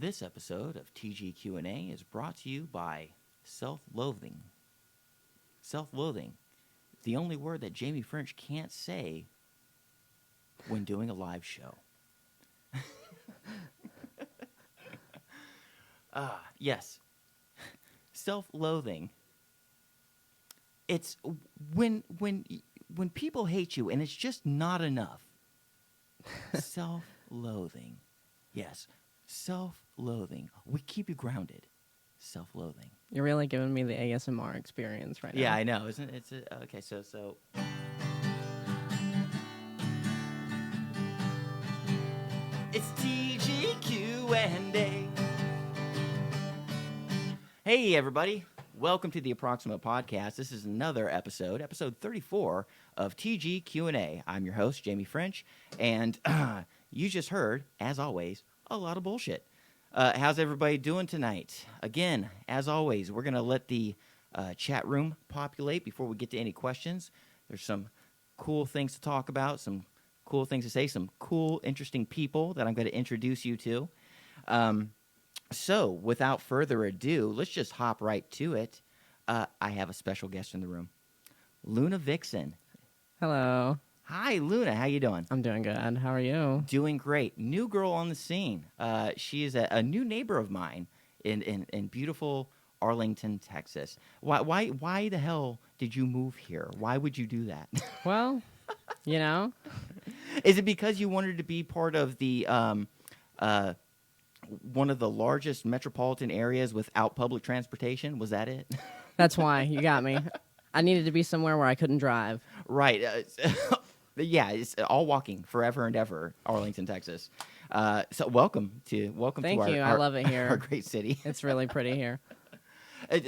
This episode of TGQ&A is brought to you by self-loathing. Self-loathing, the only word that Jamie French can't say when doing a live show. Yes. Self-loathing. It's when people hate you and it's just not enough. Self-loathing. Yes. Self-loathing. We keep you grounded. Self-loathing. You're really giving me the ASMR experience right now. Yeah, I know. Isn't it? Okay, so it's TGQ&A. Hey, everybody. Welcome to the Approximate Podcast. This is another episode 34 of TGQ&A. I'm your host, Jamie French, and you just heard, as always, a lot of bullshit. How's everybody doing tonight? Again, as always, we're going to let the chat room populate before we get to any questions. There's some cool things to talk about, some cool things to say, some cool, interesting people that I'm going to introduce you to. So, without further ado, let's just hop right to it. I have a special guest in the room, Luna Vixen. Hello. Hi, Luna. How you doing? I'm doing good. How are you? Doing great. New girl on the scene. She is a new neighbor of mine in beautiful Arlington, Texas. Why the hell did you move here? Why would you do that? Well, you know. Is it because you wanted to be part of the one of the largest metropolitan areas without public transportation? Was that it? That's why. You got me. I needed to be somewhere where I couldn't drive. Right. Yeah, it's all walking forever and ever, Arlington, Texas. So welcome to Thank you. I love it here. Our great city. It's really pretty here.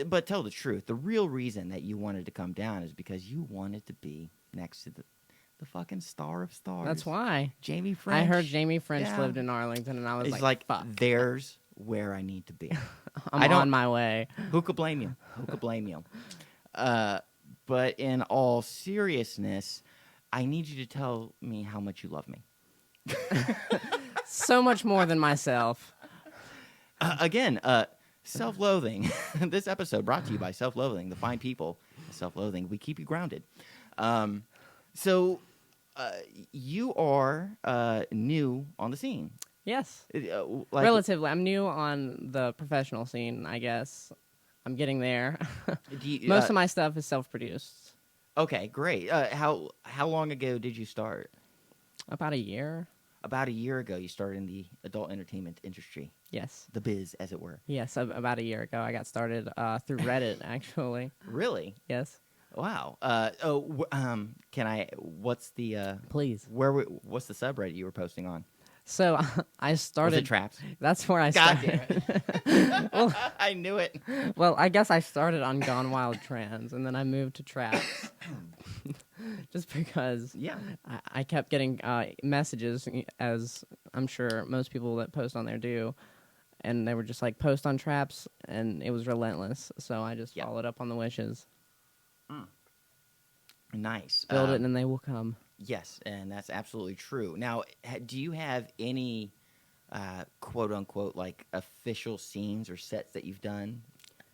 But tell the truth. The real reason that you wanted to come down is because you wanted to be next to the fucking star of stars. That's why. Jamie French. I heard Jamie French lived in Arlington, and I was like, fuck. There's where I need to be. I'm on my way. Who could blame you? Who could blame you? But in all seriousness, I need you to tell me how much you love me. So much more than myself. Again, self-loathing. This episode brought to you by self-loathing, the fine people. Self-loathing. We keep you grounded. So you are new on the scene. Yes. Relatively. I'm new on the professional scene, I guess. I'm getting there. Most of my stuff is self-produced. Okay, great. How long ago did you start? About a year. About a year ago, you started in the adult entertainment industry. Yes. The biz, as it were. Yes, about a year ago. I got started through Reddit, actually. Really? Yes. Wow. Can I? What's the? Please. What's the subreddit you were posting on? So I started. Was it traps? That's where I God started. damn it! Well, I knew it. Well, I guess I started on Gone Wild Trans, and then I moved to traps. Just because. Yeah. I kept getting messages, as I'm sure most people that post on there do, and they were just like, post on traps, and it was relentless. So I just followed up on the wishes. Nice. Build it and they will come. Yes, and that's absolutely true. Now, do you have any quote-unquote like official scenes or sets that you've done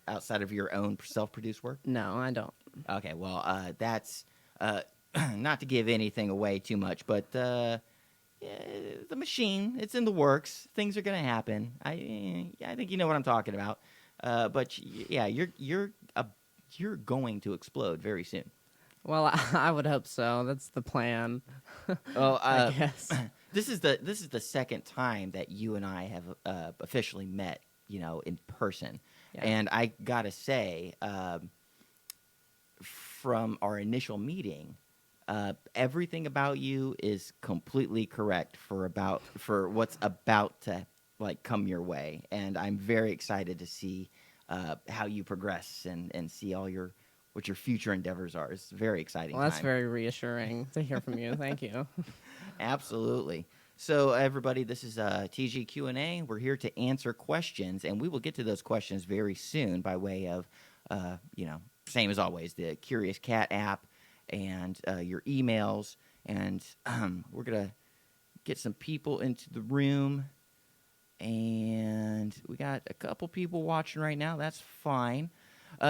outside of your own self-produced work? No, I don't. Okay, well, that's not to give anything away too much, but the machine, it's in the works. Things are going to happen. I think you know what I'm talking about. But yeah, you're going to explode very soon. Well, I would hope so. That's the plan. Well, I guess this is the second time that you and I have officially met, in person. Yeah. And I gotta say, from our initial meeting, everything about you is completely correct for what's about to come your way, and I'm very excited to see how you progress and see all what your future endeavors are. It's very exciting. Well, that's very reassuring to hear from you. Thank you. Absolutely. So, everybody, this is TGQ&A. We're here to answer questions, and we will get to those questions very soon by way of, same as always, the Curious Cat app and your emails. And we're going to get some people into the room. And we got a couple people watching right now. That's fine.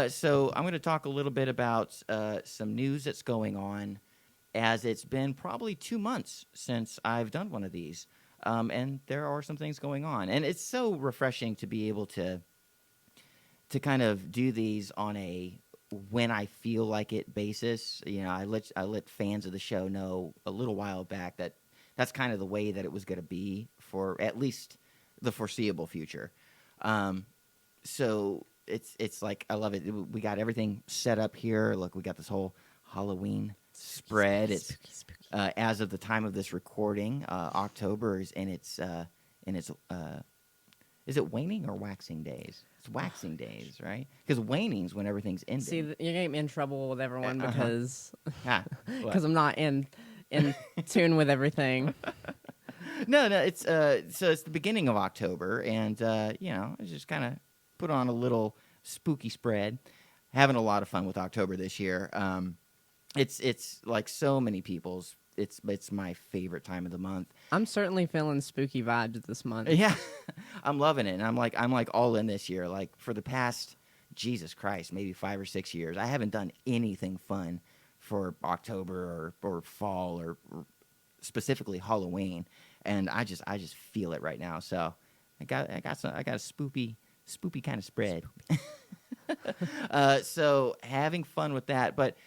So I'm going to talk a little bit about some news that's going on, as it's been probably 2 months since I've done one of these. And there are some things going on. And it's so refreshing to be able to kind of do these on a when I feel like it basis. You know, I let fans of the show know a little while back that that's kind of the way that it was going to be for at least the foreseeable future. So it's like I love it. We got everything set up here. Look, we got this whole Halloween spread. It's as of the time of this recording, October is in its is it waning or waxing days? It's waxing days, right? Because waning's when everything's ending. See, you're getting me in trouble with everyone because I'm not in tune with everything. No, it's so it's the beginning of October, and you know, I just kind of put on a little spooky spread. Having a lot of fun with October this year. It's like so many people's. It's my favorite time of the month. I'm certainly feeling spooky vibes this month. Yeah, I'm loving it, and I'm like all in this year. Like for the past, Jesus Christ, maybe 5 or 6 years, I haven't done anything fun for October or fall or specifically Halloween, and I just feel it right now. So I got a spoopy kind of spread. So having fun with that, but.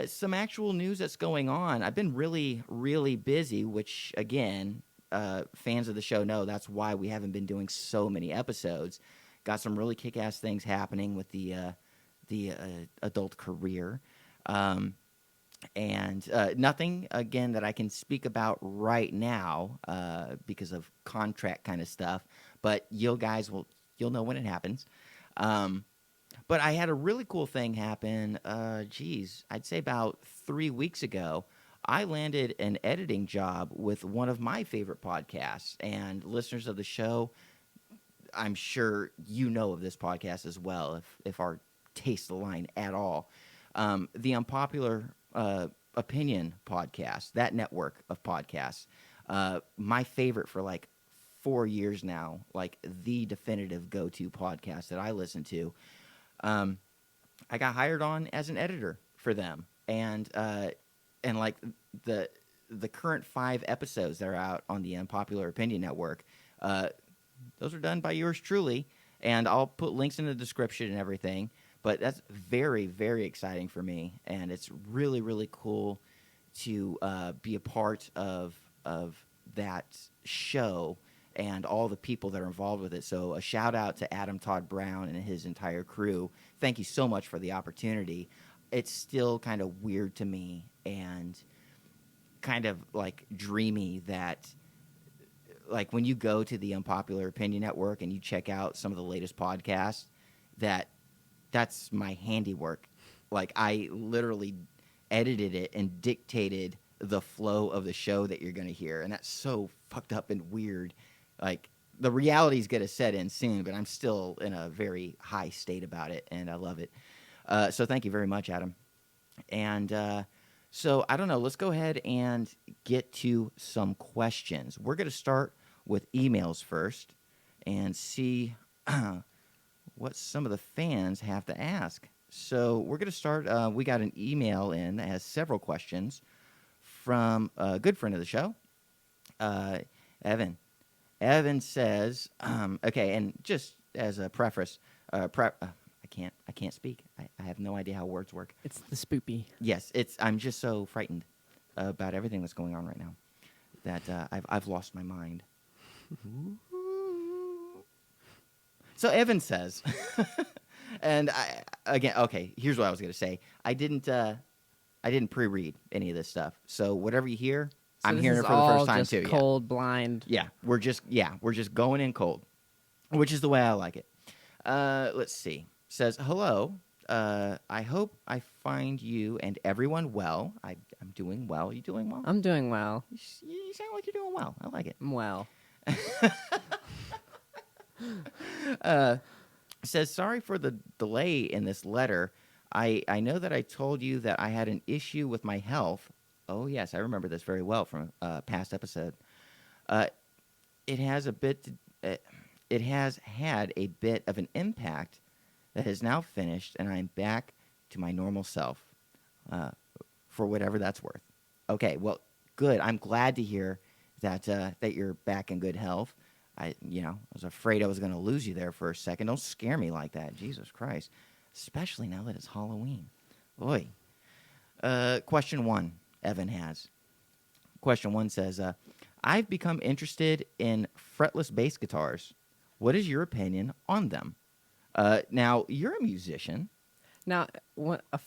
Some actual news that's going on. I've been really, really busy, which, again, fans of the show know that's why we haven't been doing so many episodes. Got some really kick-ass things happening with the adult career. And nothing, again, that I can speak about right now because of contract kind of stuff. But you'll know when it happens. But I had a really cool thing happen, I'd say about 3 weeks ago. I landed an editing job with one of my favorite podcasts. And listeners of the show, I'm sure you know of this podcast as well, if our tastes align at all. The Unpopular Opinion podcast, that network of podcasts, my favorite for like 4 years now, like the definitive go-to podcast that I listen to. I got hired on as an editor for them, and like the current 5 episodes that are out on the Unpopular Opinion Network, those are done by yours truly, and I'll put links in the description and everything. But that's very, very exciting for me, and it's really, really cool to be a part of that show. And all the people that are involved with it. So a shout out to Adam Todd Brown and his entire crew. Thank you so much for the opportunity. It's still kind of weird to me and kind of like dreamy that like when you go to the Unpopular Opinion Network and you check out some of the latest podcasts, that's my handiwork. Like I literally edited it and dictated the flow of the show that you're going to hear. And that's so fucked up and weird. Like, the reality's going to set in soon, but I'm still in a very high state about it, and I love it. So thank you very much, Adam. And so, I don't know, let's go ahead and get to some questions. We're going to start with emails first and see what some of the fans have to ask. So we're going to start, we got an email in that has several questions from a good friend of the show, Evan. Evan says, okay, and just as a preface, I can't speak. I have no idea how words work. It's the spoopy. Yes, I'm just so frightened about everything that's going on right now that I've lost my mind. So Evan says, and here's what I was going to say. I didn't pre-read any of this stuff. So whatever you hear, So I'm this hearing is it for the first time just too. Cold, blind. Yeah, we're just going in cold, which is the way I like it. Let's see. Says, hello. I hope I find you and everyone well. I'm doing well. You doing well? I'm doing well. You sound like you're doing well. I like it. I'm well. Says, sorry for the delay in this letter. I know that I told you that I had an issue with my health. Oh, yes, I remember this very well from a past episode. It has a bit to... it has had a bit of an impact that has now finished, and I'm back to my normal self, for whatever that's worth. Okay, well, good. I'm glad to hear that that you're back in good health. I was afraid I was going to lose you there for a second. Don't scare me like that, Jesus Christ. Especially now that it's Halloween. Boy. Question 1, Evan has. Question 1 says, I've become interested in fretless bass guitars. What is your opinion on them? Now, you're a musician. Now, what a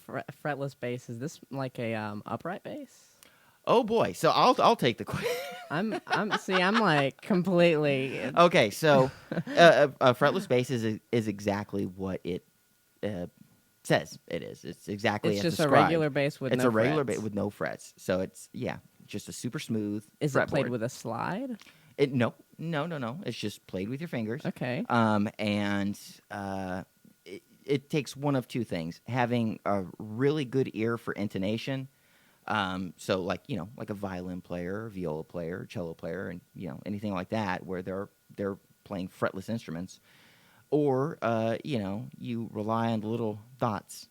fretless bass, is this like a upright bass? Oh boy! So I'll take the question. I'm like completely Okay. So a fretless bass is exactly what it says it is. It's exactly It's as just described. a regular bass with it's no a regular frets. bass with no frets. So it's just a super smooth. Is fretboard. it played with a slide? No. It's just played with your fingers. Okay. And it takes one of two things: having a really good ear for intonation. So like a violin player, viola player, cello player, and anything like that, where they're playing fretless instruments, or you rely on the little dots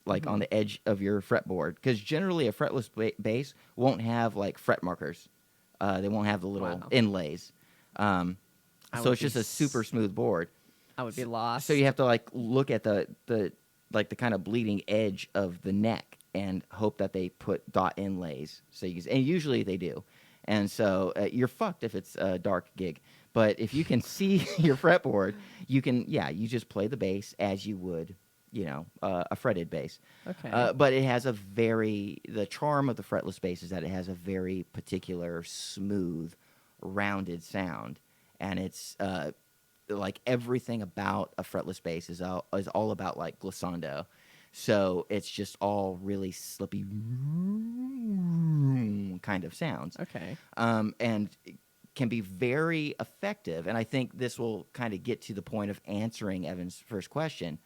like on the edge of your fretboard, because generally a fretless bass won't have like fret markers. They won't have the little inlays. So it's just a super smooth board. I would be lost. So you have to like look at the kind of bleeding edge of the neck and hope that they put dot inlays. And usually they do. And so you're fucked if it's a dark gig. But if you can see your fretboard, you just play the bass as you would, a fretted bass. Okay. But it has the charm of the fretless bass is that it has a very particular smooth, rounded sound. And it's like everything about a fretless bass is all about like glissando. So it's just all really slippy kind of sounds. Okay. And it can be very effective. And I think this will kind of get to the point of answering Evan's first question,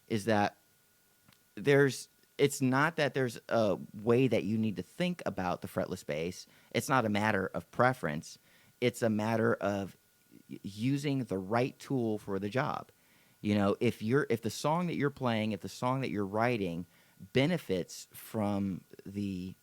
is that it's not that there's a way that you need to think about the fretless bass. It's not a matter of preference. It's a matter of using the right tool for the job. If the song that you're playing, if the song that you're writing benefits from the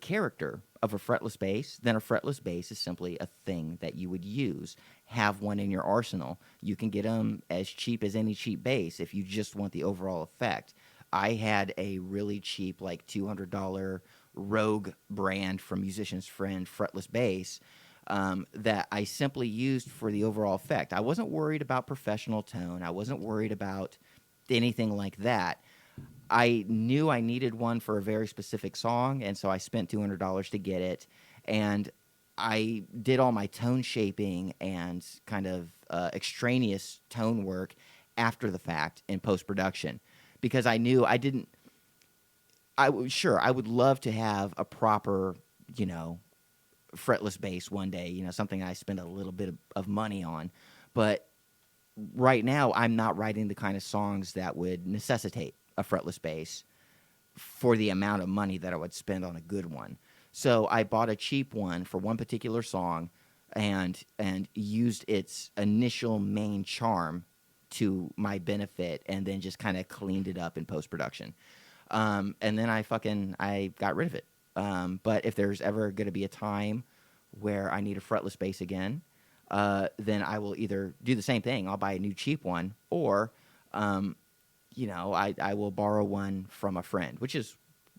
character of a fretless bass, then a fretless bass is simply a thing that you would use. Have one in your arsenal. You can get them as cheap as any cheap bass if you just want the overall effect. I had a really cheap, like $200 Rogue brand from Musician's Friend fretless bass that I simply used for the overall effect. I wasn't worried about professional tone. I wasn't worried about anything like that. I knew I needed one for a very specific song, and so I spent $200 to get it. And I did all my tone shaping and kind of extraneous tone work after the fact in post-production, because I knew I would love to have a proper, fretless bass one day, something I spend a little bit of money on. But right now, I'm not writing the kind of songs that would necessitate a fretless bass for the amount of money that I would spend on a good one. So I bought a cheap one for one particular song and used its initial main charm to my benefit, and then just kind of cleaned it up in post-production. And then I got rid of it. But if there's ever going to be a time where I need a fretless bass again, then I will either do the same thing. I'll buy a new cheap one, or, I will borrow one from a friend, which is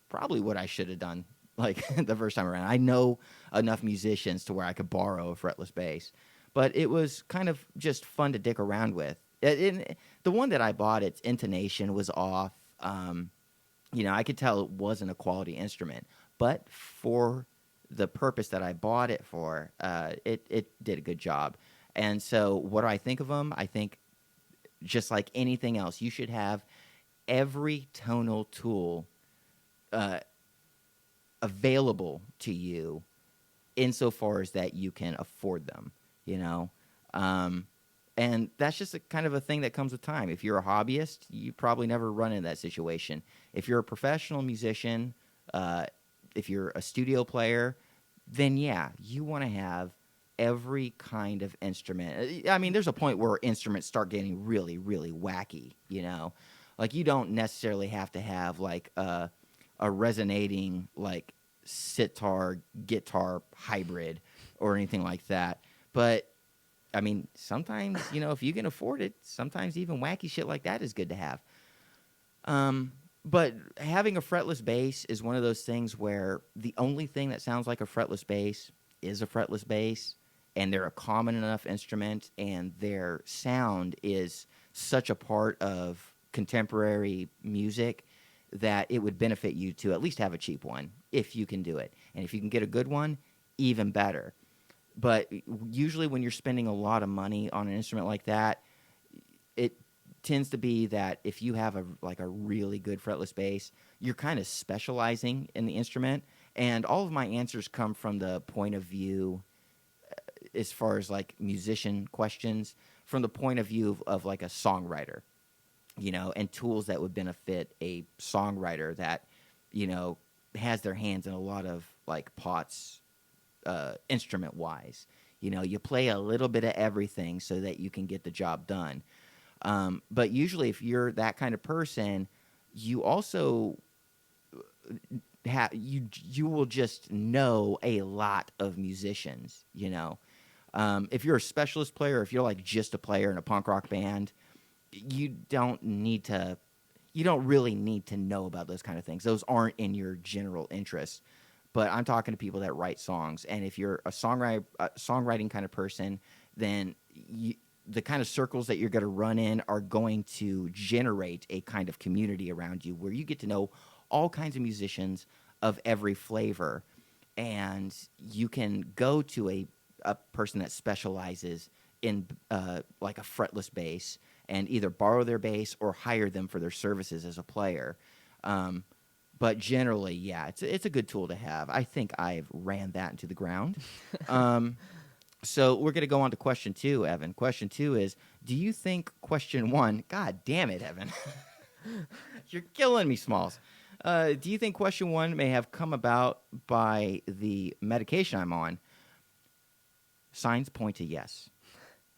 probably what I should have done like the first time around. I know enough musicians to where I could borrow a fretless bass, but it was kind of just fun to dick around with. The one that I bought, its intonation was off. I could tell it wasn't a quality instrument, but for the purpose that I bought it for, it did a good job. And so what do I think of them? I think just like anything else, you should have every tonal tool available to you insofar as that you can afford them, and that's just kind of a thing that comes with time. If you're a hobbyist, you probably never run into that situation. If you're a professional musician, if you're a studio player, then yeah, you want to have every kind of instrument. I mean, there's a point where instruments start getting really, really wacky, you know? Like, you don't necessarily have to have, like, a resonating, like, sitar, guitar hybrid or anything like that. But, I mean, sometimes, you know, if you can afford it, sometimes even wacky shit like that is good to have. But having a fretless bass is one of those things where the only thing that sounds like a fretless bass is a fretless bass, and they're a common enough instrument, and their sound is such a part of contemporary music that it would benefit you to at least have a cheap one if you can do it. And if you can get a good one, even better. But usually when you're spending a lot of money on an instrument like that, it tends to be that if you have a really good fretless bass, you're kind of specializing in the instrument. And all of my answers come from the point of view, as far as like musician questions, from the point of view of like a songwriter, you know, and tools that would benefit a songwriter that, you know, has their hands in a lot of like pots, instrument wise. You know, you play a little bit of everything so that you can get the job done. But usually if you're that kind of person, you also you will just know a lot of musicians, you know. If you're a specialist player, if you're like just a player in a punk rock band, you don't really need to know about those kind of things. Those aren't in your general interest. But I'm talking to people that write songs, and if you're a songwriting kind of person, then the kind of circles that you're going to run in are going to generate a kind of community around you where you get to know all kinds of musicians of every flavor, and you can go to a person that specializes in like a fretless bass and either borrow their bass or hire them for their services as a player. But generally, yeah, it's a good tool to have. I think I've ran that into the ground. So we're going to go on to question 2, Evan. Question 2 is, do you think question 1... God damn it, Evan. You're killing me, Smalls. Do you think question 1 may have come about by the medication I'm on? Signs point to yes.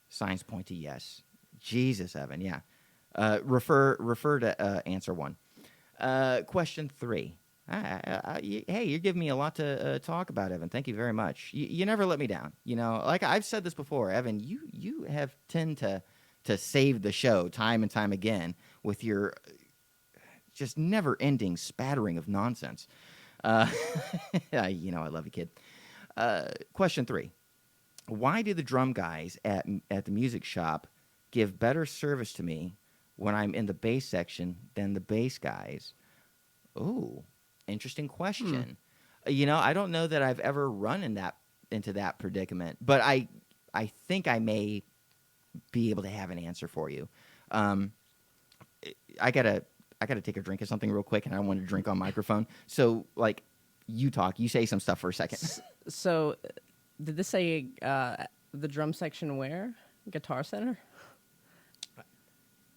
Signs point to yes. Jesus, Evan, yeah. Refer to answer 1. Question 3. Hey, you're giving me a lot to talk about, Evan. Thank you very much. You never let me down. You know, like I've said this before, Evan, you have tend to save the show time and time again with your just never-ending spattering of nonsense. You know, I love you, kid. Question 3. Why do the drum guys at the music shop give better service to me when I'm in the bass section than the bass guys? Ooh, interesting question. You know, I don't know that I've ever run into that predicament, but I think I may be able to have an answer for you. I gotta take a drink of something real quick, and I don't want to drink on microphone. So, like, you talk, you say some stuff for a second. So, did this say the drum section where? Guitar Center?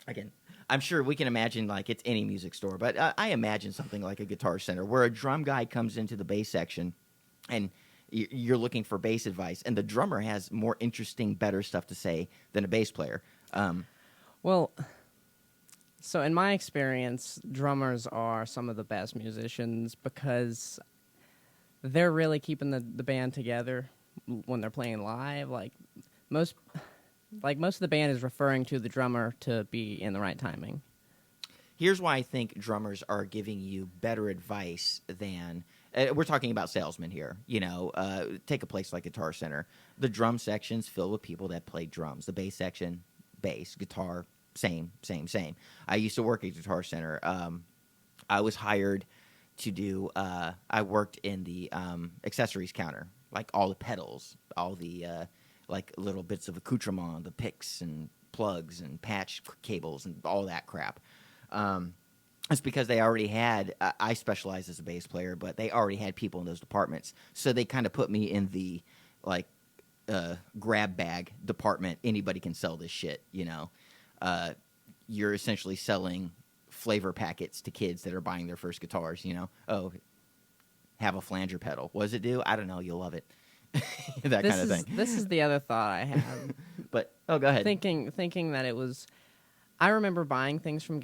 Again, I'm sure we can imagine like it's any music store, but I imagine something like a Guitar Center where a drum guy comes into the bass section and you're looking for bass advice, and the drummer has more interesting, better stuff to say than a bass player. Well, so in my experience, drummers are some of the best musicians because they're really keeping the band together when they're playing live. Like most of the band is referring to the drummer to be in the right timing. Here's why I think drummers are giving you better advice than we're talking about salesmen here. You know, take a place like Guitar Center. The drum section's filled with people that play drums. The bass section, bass, guitar, same. I used to work at Guitar Center. I was hired to do. I worked in the accessories counter, like all the pedals, all the like little bits of accoutrement, the picks and plugs and patch cables and all that crap. It's because they already had, I specialize as a bass player, but they already had people in those departments. So they kind of put me in the, like, grab bag department. Anybody can sell this shit, you know. You're essentially selling flavor packets to kids that are buying their first guitars, you know. Oh, have a flanger pedal. What does it do? I don't know. You'll love it. that kind of thing. This is the other thought I had. But go ahead. thinking that it was. I remember buying things from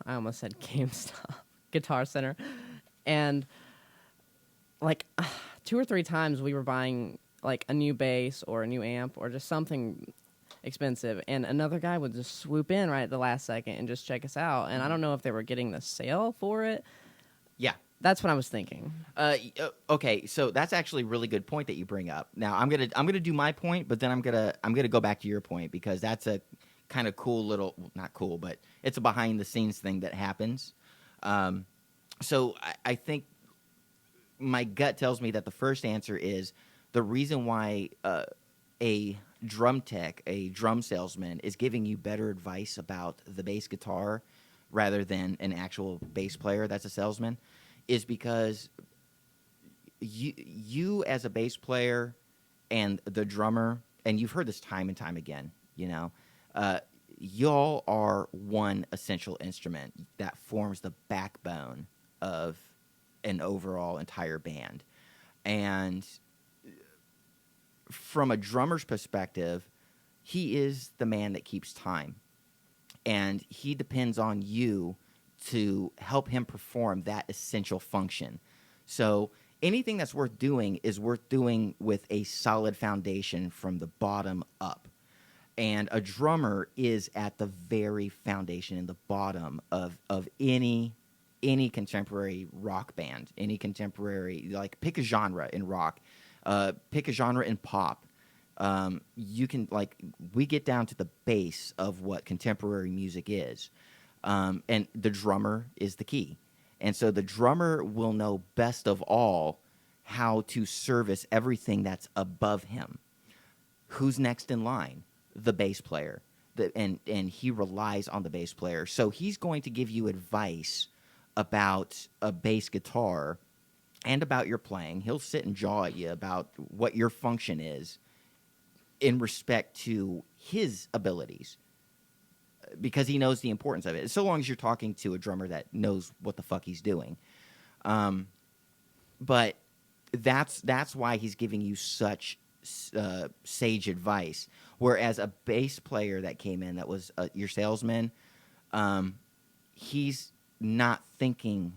I almost said GameStop, Guitar Center, and like 2 or 3 times we were buying like a new bass or a new amp or just something expensive, and another guy would just swoop in right at the last second and just check us out. And I don't know if they were getting the sale for it. Yeah. That's what I was thinking. Okay, so that's actually a really good point that you bring up. Now I'm gonna do my point, but then I'm gonna go back to your point because that's a kind of cool little, well, not cool, but it's a behind the scenes thing that happens. So I think my gut tells me that the first answer is the reason why a drum tech, a drum salesman, is giving you better advice about the bass guitar rather than an actual bass player that's a salesman is because you as a bass player and the drummer, and you've heard this time and time again, y'all are one essential instrument that forms the backbone of an overall entire band. And from a drummer's perspective, he is the man that keeps time. And he depends on you to help him perform that essential function. So anything that's worth doing is worth doing with a solid foundation from the bottom up. And a drummer is at the very foundation in the bottom of any contemporary rock band, any contemporary, like pick a genre in rock, pick a genre in pop. You can, like, we get down to the base of what contemporary music is. And the drummer is the key. And so the drummer will know best of all how to service everything that's above him. Who's next in line? The bass player. And he relies on the bass player. So he's going to give you advice about a bass guitar and about your playing. He'll sit and jaw at you about what your function is in respect to his abilities, because he knows the importance of it, so long as you're talking to a drummer that knows what the fuck he's doing. But that's why he's giving you such sage advice. Whereas a bass player that came in that was your salesman, he's not thinking.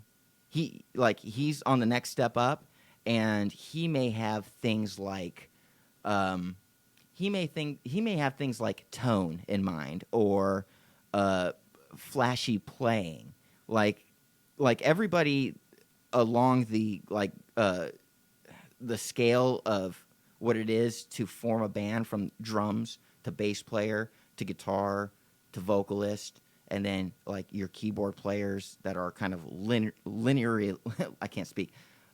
He's on the next step up, and he may have things like he may have things like tone in mind or flashy playing, like everybody along the scale of what it is to form a band, from drums to bass player to guitar to vocalist, and then like your keyboard players that are kind of linear I can't speak,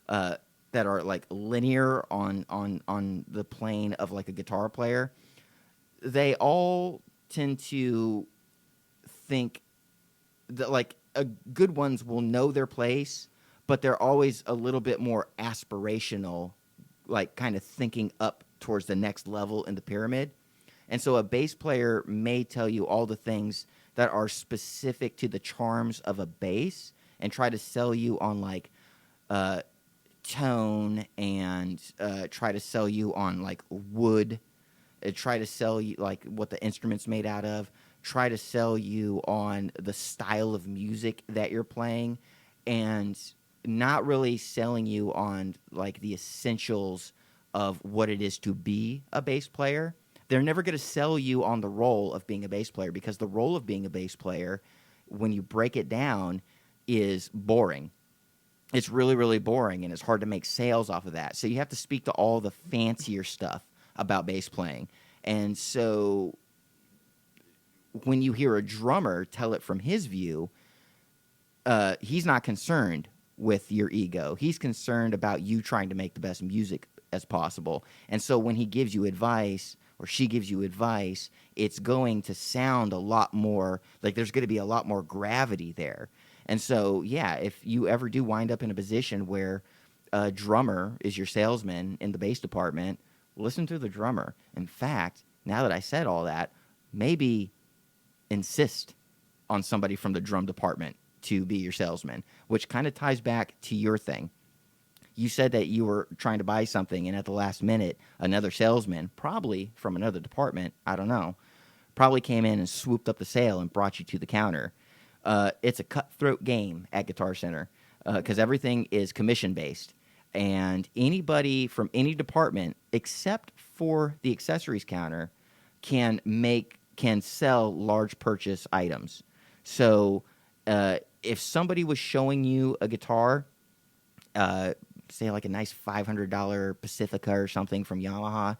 that are like linear on the plane of like a guitar player. They all tend to think that like good ones will know their place, but they're always a little bit more aspirational, like kind of thinking up towards the next level in the pyramid. And so a bass player may tell you all the things that are specific to the charms of a bass and try to sell you on like tone, and try to sell you on like wood, try to sell you like what the instrument's made out of, try to sell you on the style of music that you're playing, and not really selling you on like the essentials of what it is to be a bass player. They're never going to sell you on the role of being a bass player, because the role of being a bass player, when you break it down, is boring. It's really, really boring, and it's hard to make sales off of that. So you have to speak to all the fancier stuff about bass playing. And so when you hear a drummer tell it from his view, he's not concerned with your ego. He's concerned about you trying to make the best music as possible. And so when he gives you advice, or she gives you advice, it's going to sound a lot more like there's going to be a lot more gravity there. And so, yeah, if you ever do wind up in a position where a drummer is your salesman in the bass department, listen to the drummer. In fact, now that I said all that, maybe insist on somebody from the drum department to be your salesman, which kind of ties back to your thing. You said that you were trying to buy something, and at the last minute, another salesman, probably from another department, I don't know, probably came in and swooped up the sale and brought you to the counter. It's a cutthroat game at Guitar Center because everything is commission-based. And anybody from any department, except for the accessories counter, can sell large purchase items. So if somebody was showing you a guitar, say like a nice $500 Pacifica or something from Yamaha,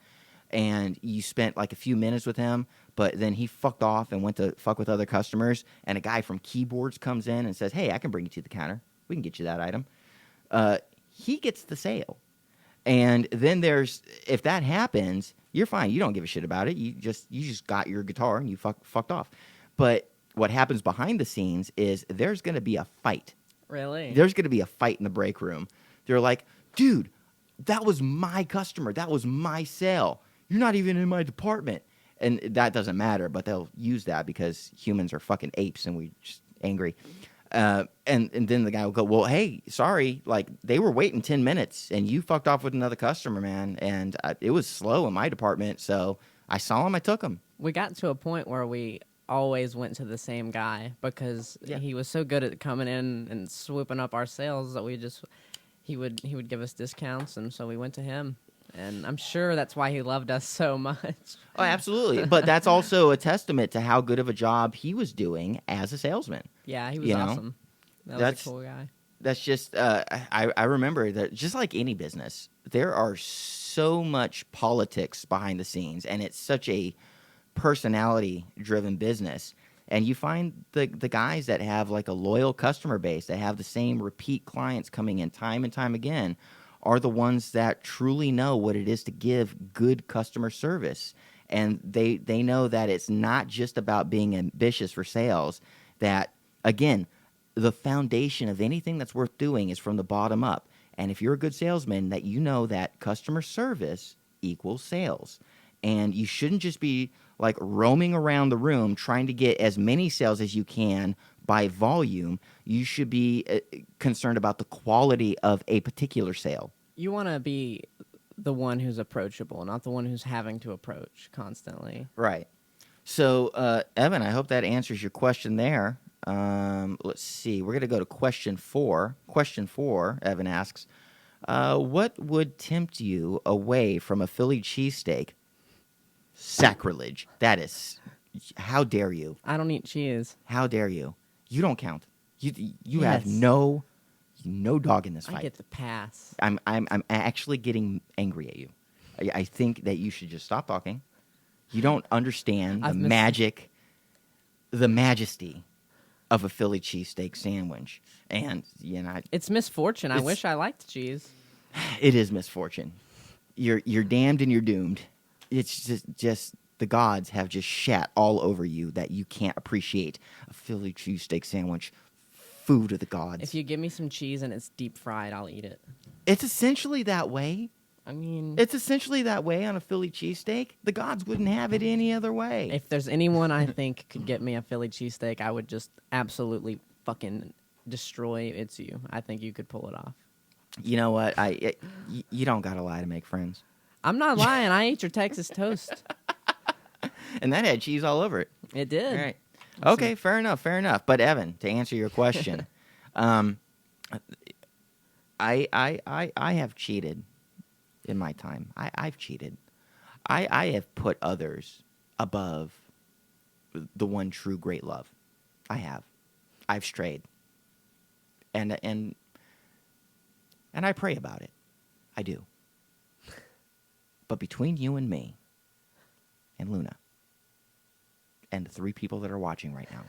and you spent like a few minutes with him, but then he fucked off and went to fuck with other customers, and a guy from keyboards comes in and says, hey, I can bring you to the counter. We can get you that item. He gets the sale. And then if that happens, you're fine. You don't give a shit about it. You just got your guitar and you fucked off. But what happens behind the scenes is there's going to be a fight. Really? There's going to be a fight in the break room. They're like, dude, that was my customer. That was my sale. You're not even in my department. And that doesn't matter, but they'll use that because humans are fucking apes and we're just angry. And then the guy will go, well, hey, sorry, like they were waiting 10 minutes and you fucked off with another customer, man. And it was slow in my department. So I saw him. I took him. We got to a point where we always went to the same guy because he was so good at coming in and swooping up our sales that he would give us discounts. And so we went to him. And I'm sure that's why he loved us so much. Oh, absolutely. But that's also a testament to how good of a job he was doing as a salesman. Yeah, he was awesome. That's a cool guy. That's just, I remember that just like any business, there are so much politics behind the scenes, and it's such a personality-driven business. And you find the guys that have like a loyal customer base, that have the same repeat clients coming in time and time again, are the ones that truly know what it is to give good customer service. And they know that it's not just about being ambitious for sales, that, again, the foundation of anything that's worth doing is from the bottom up. And if you're a good salesman, that you know that customer service equals sales. And you shouldn't just be like roaming around the room trying to get as many sales as you can by volume. You should be concerned about the quality of a particular sale. You want to be the one who's approachable, not the one who's having to approach constantly. Right. So, Evan, I hope that answers your question there. Let's see. We're going to go to question 4. Question 4, Evan asks, what would tempt you away from a Philly cheesesteak? Sacrilege. That is, how dare you? I don't eat cheese. How dare you? You don't count. You Yes. have no dog in this fight. I get the pass. I'm actually getting angry at you. I think that you should just stop talking. You don't understand the majesty of a Philly cheesesteak sandwich. And it's misfortune. I wish I liked cheese. It is misfortune. You're damned and you're doomed. It's just the gods have just shat all over you that you can't appreciate a Philly cheesesteak sandwich. Food of the gods. If you give me some cheese and it's deep fried, I'll eat it. It's essentially that way. I mean, it's essentially that way on a Philly cheesesteak. The gods wouldn't have it any other way. If there's anyone I think could get me a Philly cheesesteak, I would just absolutely fucking destroy it's you. I think you could pull it off. You know what? You don't gotta lie to make friends. I'm not lying. I ate your Texas toast. And that had cheese all over it. It did. All right. Okay, fair enough. But Evan, to answer your question, I have cheated in my time. I've cheated. I have put others above the one true great love. I have. I've strayed. And I pray about it. I do. But between you and me and Luna and the 3 people that are watching right now,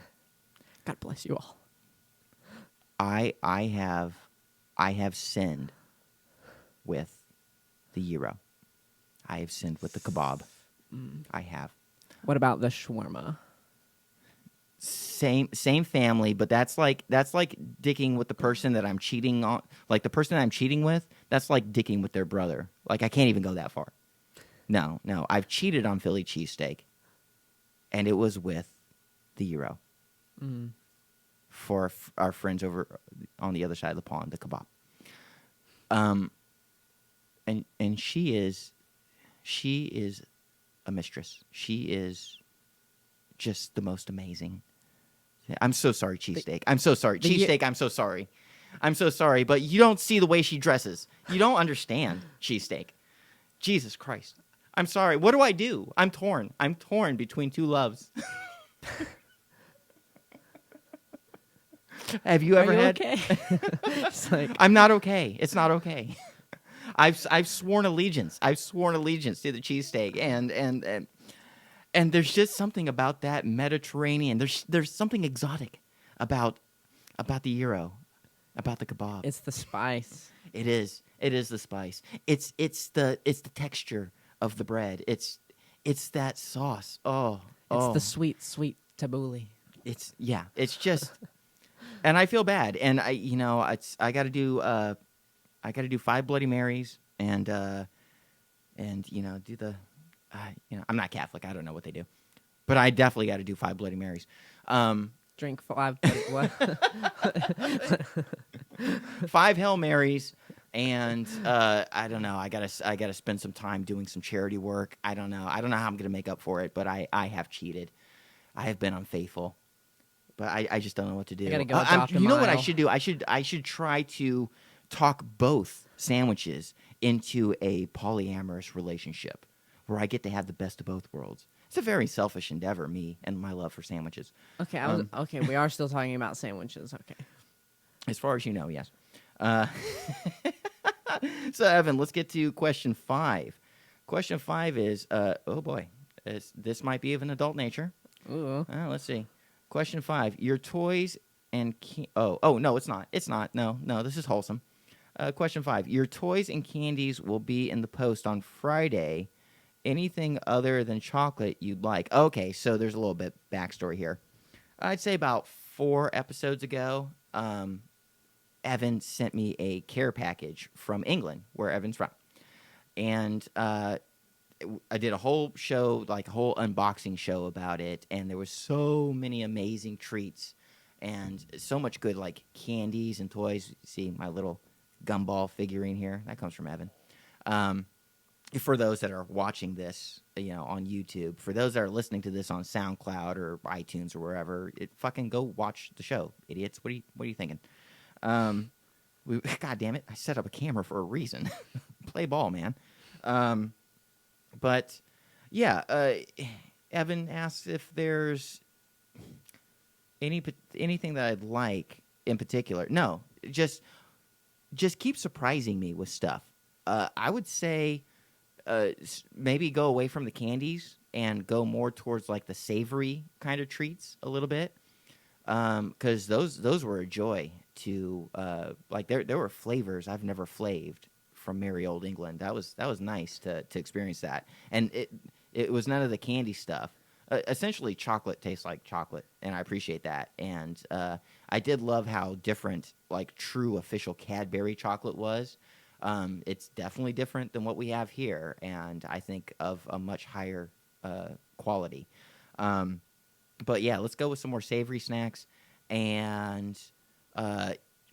God bless you all. I have sinned with the gyro. I have sinned with the kebab. I have. What about the shawarma? Same family, but that's like dicking with the person that I'm cheating on. Like the person that I'm cheating with, that's like dicking with their brother. Like I can't even go that far. No. I've cheated on Philly cheesesteak, and it was with the gyro. For our friends over on the other side of the pond, the kebab. And she is a mistress. She is just the most amazing. I'm so sorry, cheesesteak. I'm so sorry, cheesesteak. I'm so sorry. I'm so sorry, but you don't see the way she dresses. You don't understand, cheesesteak. Jesus Christ. I'm sorry. What do I do? I'm torn. I'm torn between two loves. Have you ever had? Okay? It's like, I'm not okay. It's not okay. I've sworn allegiance. I've sworn allegiance to the cheesesteak, and there's just something about that Mediterranean. There's something exotic about the gyro, about the kebab. it's the spice. It is. It is the spice. It's the texture of the bread. It's that sauce. It's the sweet tabbouleh. It's just, and I feel bad. And I got to do 5 Bloody Marys and do the, I'm not Catholic. I don't know what they do, but I definitely got to do 5 Bloody Marys. Drink 5. What? 5 Hail Marys. And I don't know. I gotta spend some time doing some charity work. I don't know how I'm gonna make up for it. But I have cheated. I have been unfaithful. But I just don't know what to do. I gotta go adopt a you know what I mile. should do? I should try to talk both sandwiches into a polyamorous relationship where I get to have the best of both worlds. It's a very selfish endeavor, me and my love for sandwiches. Okay, okay. We are still talking about sandwiches. Okay. As far as you know, yes. So, Evan, let's get to question 5. Question 5 is, oh boy, this might be of an adult nature. Ooh. Let's see. Question 5: Your toys and oh no, it's not. It's not. No, this is wholesome. Question 5: Your toys and candies will be in the post on Friday. Anything other than chocolate you'd like? Okay, so there's a little bit backstory here. I'd say about 4 episodes ago, Evan sent me a care package from England, where Evan's from. And I did a whole show, like a whole unboxing show about it, and there was so many amazing treats and so much good, like, candies and toys. See my little gumball figurine here? That comes from Evan. For those that are watching this, on YouTube, for those that are listening to this on SoundCloud or iTunes or wherever, fucking go watch the show, idiots. What are you thinking? God damn it! I set up a camera for a reason. Play ball, man. But yeah, Evan asks if there's anything that I'd like in particular. No, just keep surprising me with stuff. I would say maybe go away from the candies and go more towards like the savory kind of treats a little bit, because those were a joy to like there were flavors I've never flaved from merry old England. That was nice to experience that, and it was none of the candy stuff. Essentially, chocolate tastes like chocolate, and I appreciate that. And I did love how different, like, true official Cadbury chocolate was. It's definitely different than what we have here, and I think of a much higher quality. But yeah, let's go with some more savory snacks and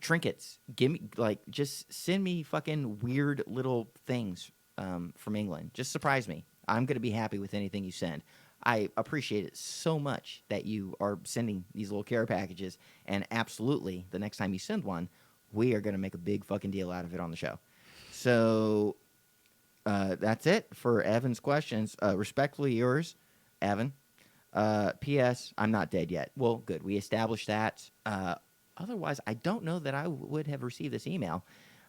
trinkets. Give me, like, just send me fucking weird little things from England. Just surprise me. I'm gonna be happy with anything you send. I appreciate it so much that you are sending these little care packages, and absolutely, the next time you send one, we are gonna make a big fucking deal out of it on the show. So that's it for Evan's questions. Respectfully yours, Evan. P.S. I'm not dead yet. Well, good. We established that. Otherwise, I don't know that I would have received this email.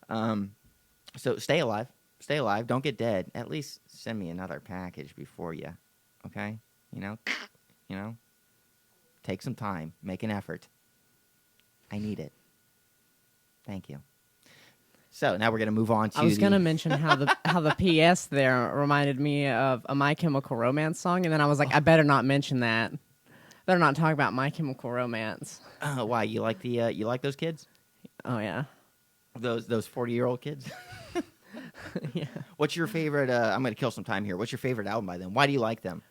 So stay alive. Stay alive. Don't get dead. At least send me another package before you. Okay? You know? Take some time. Make an effort. I need it. Thank you. So now we're going to move on to I was going to mention how the PS there reminded me of a My Chemical Romance song, and then I was like, I better not mention that. Better not talk about My Chemical Romance. Why? You like you like those kids? Oh yeah. Those 40-year-old kids? Yeah. What's your favorite I'm going to kill some time here. What's your favorite album by them? Why do you like them?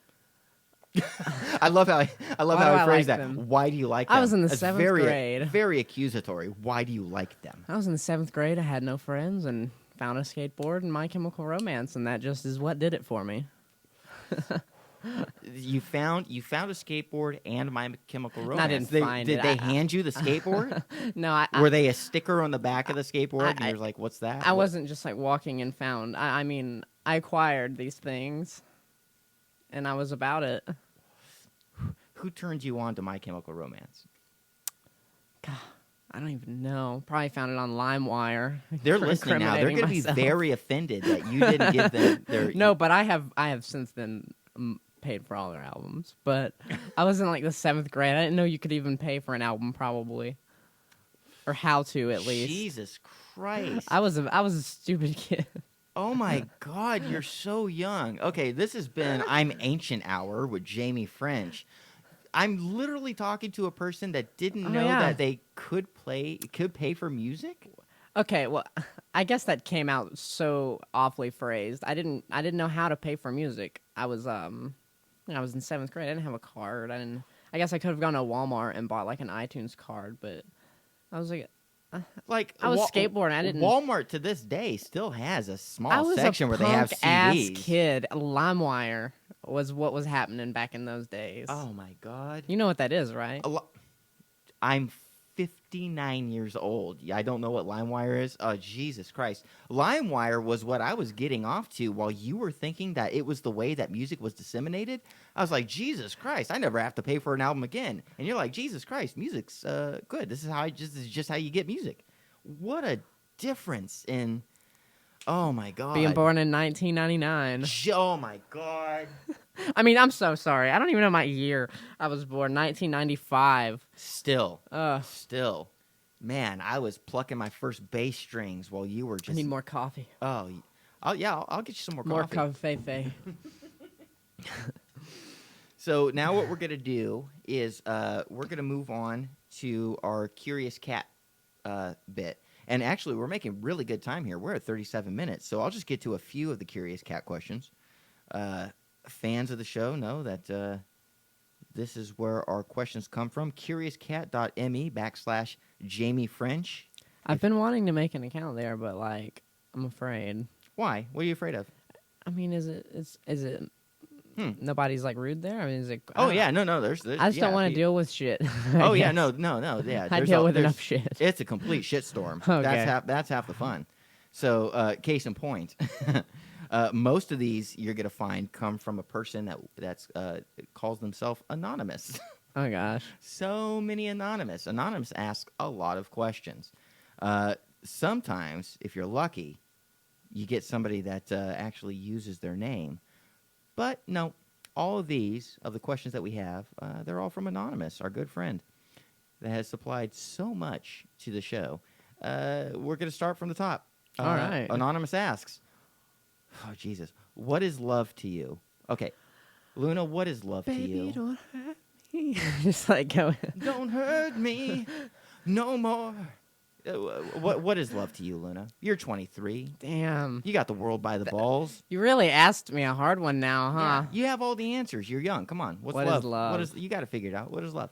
I love how Why do he I phrased like that. them? Why do you like them? I was in the That's 7th very, grade. Very accusatory. Why do you like them? I was in the 7th grade. I had no friends and found a skateboard and My Chemical Romance, and that just is what did it for me. You found a skateboard and My Chemical Romance. I didn't find did it. they hand you the skateboard? No, Were they a sticker on the back of the skateboard? And you're like, what's that? I wasn't just like walking and found. I mean, I acquired these things, and I was about it. Who turned you on to My Chemical Romance? God, I don't even know. Probably found it on LimeWire. They're listening now. They're going to be very offended that you didn't give them their. No, but I have since then paid for all their albums. But I was in like the 7th grade. I didn't know you could even pay for an album, probably, or how to at least. Jesus Christ! I was a stupid kid. Oh my God, you're so young. Okay, this has been I'm Ancient Hour with Jamie French. I'm literally talking to a person that didn't know that they could pay for music. Okay, well, I guess that came out so awfully phrased. I didn't know how to pay for music. I was in 7th grade. I didn't have a card. I guess I could have gone to Walmart and bought like an iTunes card, but I was like I was skateboarding. I didn't. Walmart to this day still has a small section where they have CDs. I was a punk-ass kid. LimeWire was what was happening back in those days. Oh my God! You know what that is, right? I'm 59 years old. I don't know what LimeWire is. Oh, Jesus Christ. LimeWire was what I was getting off to while you were thinking that it was the way that music was disseminated. I was like, Jesus Christ, I never have to pay for an album again. And you're like, Jesus Christ, music's good. This is just how you get music. What a difference in, oh my God. Being born in 1999. Oh my God. I mean, I'm so sorry. I don't even know my year. I was born 1995. Still. Man, I was plucking my first bass strings while you were just... I need more coffee. Oh, I'll get you some more coffee. More coffee. So now what we're going to do is we're going to move on to our Curious Cat bit. And actually, we're making really good time here. We're at 37 minutes. So I'll just get to a few of the Curious Cat questions. Fans of the show know that this is where our questions come from. CuriousCat.me/Jamie French. I've been wanting to make an account there, but like I'm afraid. Why? What are you afraid of? I mean, is it? Nobody's like rude there. I mean, is it? Oh yeah, no. There's I just don't want to deal with shit. Oh yeah, no. Yeah, I deal with enough shit. It's a complete shitstorm. Okay. That's half the fun. So, case in point, most of these you're gonna find come from a person that's calls themselves anonymous. Oh gosh. So many anonymous. Anonymous asks a lot of questions. Sometimes, if you're lucky, you get somebody that actually uses their name. But no, all of the questions that we have, they're all from Anonymous, our good friend that has supplied so much to the show. We're going to start from the top. All right. Anonymous asks, oh, Jesus, what is love to you? Okay, Luna, what is love to you? Baby, don't hurt me. Just like go. Don't hurt me no more. What is love to you, Luna? You're 23. Damn. You got the world by the balls. You really asked me a hard one now, huh? Yeah, you have all the answers. You're young. Come on. What's What love? is love? You got to figure it out. What is love?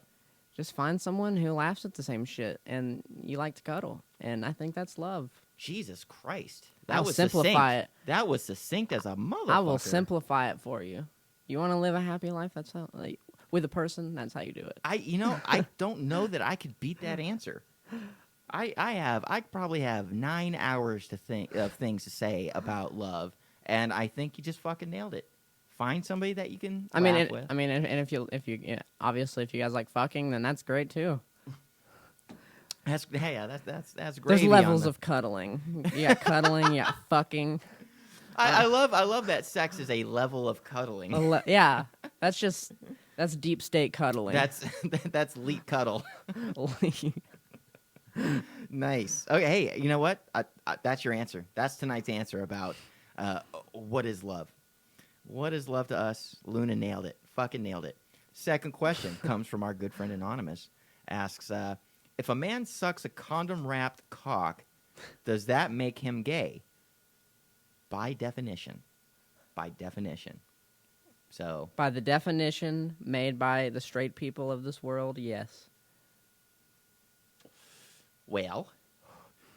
Just find someone who laughs at the same shit and you like to cuddle. And I think that's love. Jesus Christ. I'll simplify it. That was succinct as a motherfucker. I will simplify it for you. You want to live a happy life? That's how, like, with a person, that's how you do it. I don't know that I could beat that answer. I probably have 9 hours of things to say about love, and I think you just fucking nailed it. Find somebody that you can laugh with. And if you obviously if you guys like fucking, then that's great too. That's great. There's levels of cuddling. You got cuddling, you got fucking. I love that sex is a level of cuddling. Yeah, that's deep state cuddling. That's elite cuddle. Nice. Okay, hey, you know what? That's your answer. That's tonight's answer about what is love. What is love to us? Luna nailed it. Fucking nailed it. Second question comes from our good friend Anonymous. Asks, if a man sucks a condom-wrapped cock, does that make him gay? By definition. So, By the definition made by the straight people of this world, yes. well,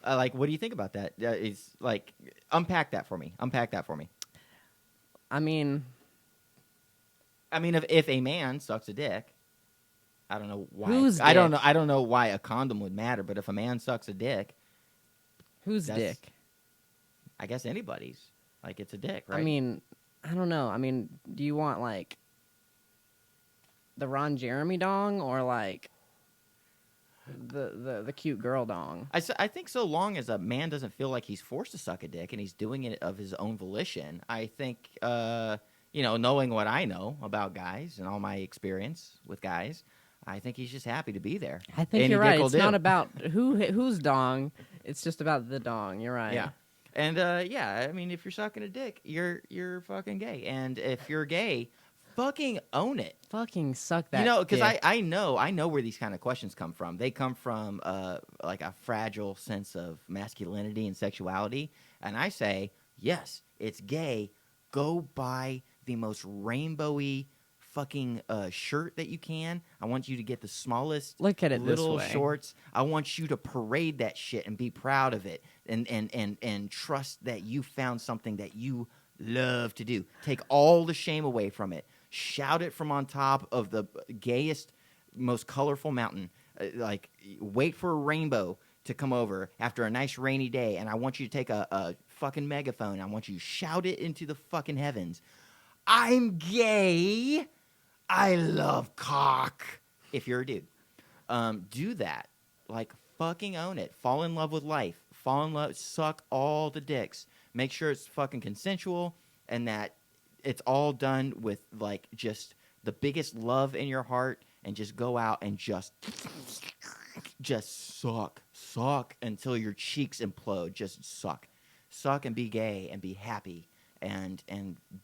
like, what do you think about that? Is like, unpack that for me. I mean, If a man sucks a dick, I don't know why. Whose I don't dick? know. I don't know why a condom would matter. But if a man sucks a dick, whose That's- dick? I guess anybody's. Like, it's a dick, right? I mean, I don't know. I mean, do you want like the Ron Jeremy dong or like the cute girl dong? I think so long as a man doesn't feel like he's forced to suck a dick and he's doing it of his own volition, I think, knowing what I know about guys and all my experience with guys, I think he's just happy to be there. I think Any you're dick right. will It's do. not about whose dong. It's just about the dong. You're right. Yeah. And, if you're sucking a dick, you're fucking gay. And if you're gay, fucking own it. Fucking suck that. Because dick. I know where these kind of questions come from. They come from like a fragile sense of masculinity and sexuality. And I say, yes, it's gay. Go buy the most rainbowy fucking shirt that you can. I want you to get the smallest Look at it this little way. shorts. I want you to parade that shit and be proud of it and trust that you found something that you love to do. Take all the shame away from it. Shout it from on top of the gayest, most colorful mountain. Wait for a rainbow to come over after a nice rainy day, and I want you to take a fucking megaphone. I want you to shout it into the fucking heavens. I'm gay. I love cock. If you're a dude, do that. Like, fucking own it. Fall in love with life. Fall in love. Suck all the dicks. Make sure it's fucking consensual and that it's all done with, like, just the biggest love in your heart, and just go out and just suck until your cheeks implode. Just suck and be gay and be happy and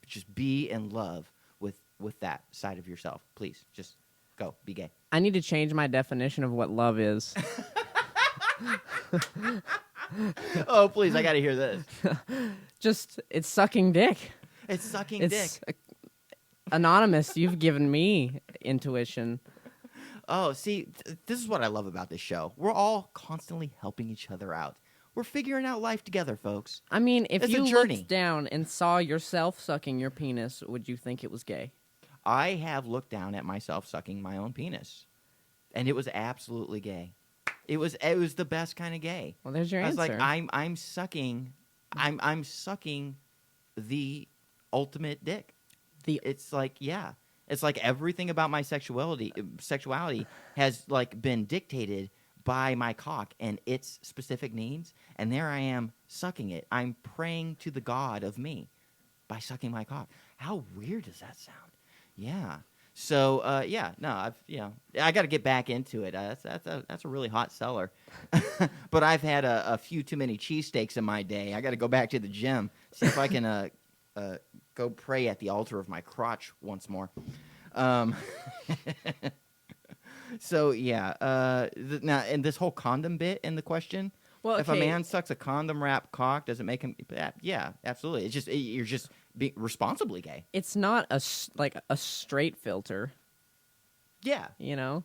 just be in love with that side of yourself. Please, just go be gay. I need to change my definition of what love is. Oh, please, I got to hear this. Just it's sucking dick. It's sucking It's dick. Anonymous. You've given me intuition. Oh, see, this is what I love about this show. We're all constantly helping each other out. We're figuring out life together, folks. I mean, if It's a you journey. looked down and saw yourself sucking your penis, would you think it was gay? I have looked down at myself sucking my own penis, and it was absolutely gay. It was the best kind of gay. Well, there's your I was answer. like, I'm sucking the ultimate dick. It's like, yeah. It's like everything about my sexuality has, like, been dictated by my cock and its specific needs, and there I am sucking it. I'm praying to the God of me by sucking my cock. How weird does that sound? Yeah. So, I got to get back into it. That's a really hot seller. But I've had a few too many cheesesteaks in my day. I got to go back to the gym, see if I can go pray at the altar of my crotch once more. So, yeah. Now, and this whole condom bit in the question, well, if a man sucks a condom wrap cock, does it make him? Yeah, absolutely. It's just you're just being responsibly gay. it's not a straight filter, Yeah, you know.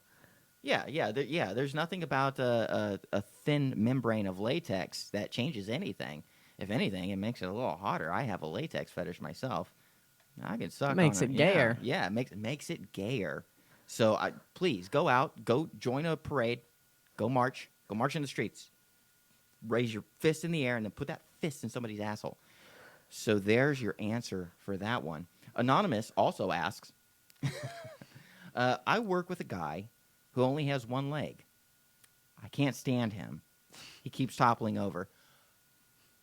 yeah. There's nothing about a thin membrane of latex that changes anything. If anything, it makes it a little hotter. I have a latex fetish myself. I can suck. Makes on it gayer. Yeah, it makes it gayer. So please go out, go join a parade, go march in the streets, raise your fist in the air, and then put that fist in somebody's asshole. So there's your answer for that one. Anonymous also asks, I work with a guy who only has one leg. I can't stand him. He keeps toppling over.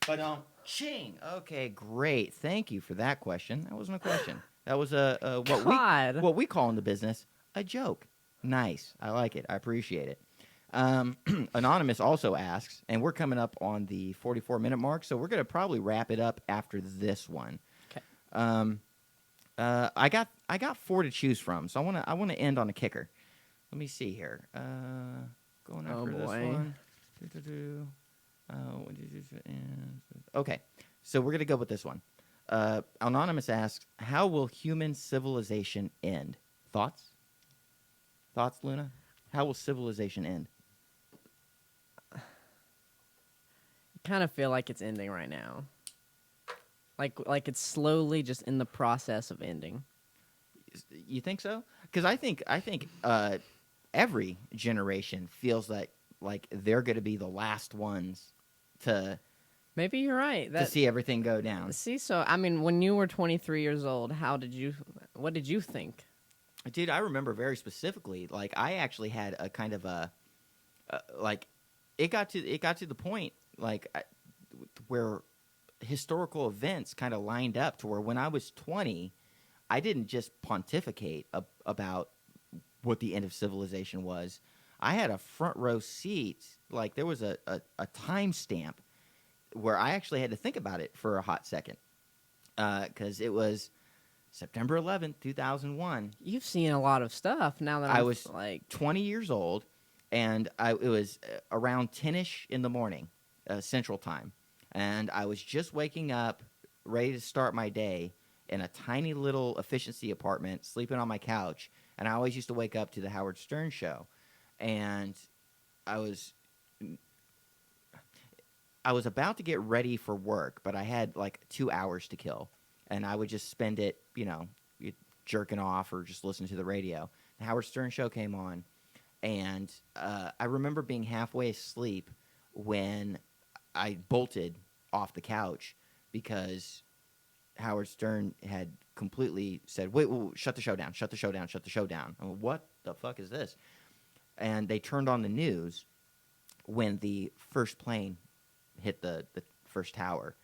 But ching. Okay, great. Thank you for that question. That wasn't a question. That was what we call in the business a joke. Nice. I like it. I appreciate it. Anonymous also asks, and we're coming up on the 44-minute mark, so we're going to probably wrap it up after this one. Okay. I got 4 to choose from, so I want to end on a kicker. Let me see here. Going after this one. Okay, so we're going to go with this one. Anonymous asks, how will human civilization end? Thoughts? Thoughts, Luna? How will civilization end? Kind of feel like it's ending right now. Like it's slowly just in the process of ending. You think so? Because I think every generation feels like they're going to be the last ones to Maybe you're right. to see everything go down. See, so I mean, when you were 23 years old, what did you think? Dude, I remember very specifically. Like, I actually had a kind of like, it got to the point where historical events kind of lined up to where when I was 20, I didn't just pontificate about what the end of civilization was. I had a front row seat. Like, there was a timestamp where I actually had to think about it for a hot second, because it was September 11th, 2001. You've seen a lot of stuff now that I I'm was like 20 years old, and it was around 10-ish in the morning, Central Time, and I was just waking up, ready to start my day in a tiny little efficiency apartment, sleeping on my couch, and I always used to wake up to the Howard Stern show, and I was about to get ready for work, but I had like 2 hours to kill, and I would just spend it, jerking off or just listening to the radio. The Howard Stern show came on, and I remember being halfway asleep when I bolted off the couch because Howard Stern had completely said, wait, shut the show down, shut the show down, shut the show down. I'm like, what the fuck is this? And they turned on the news when the first plane hit the first tower.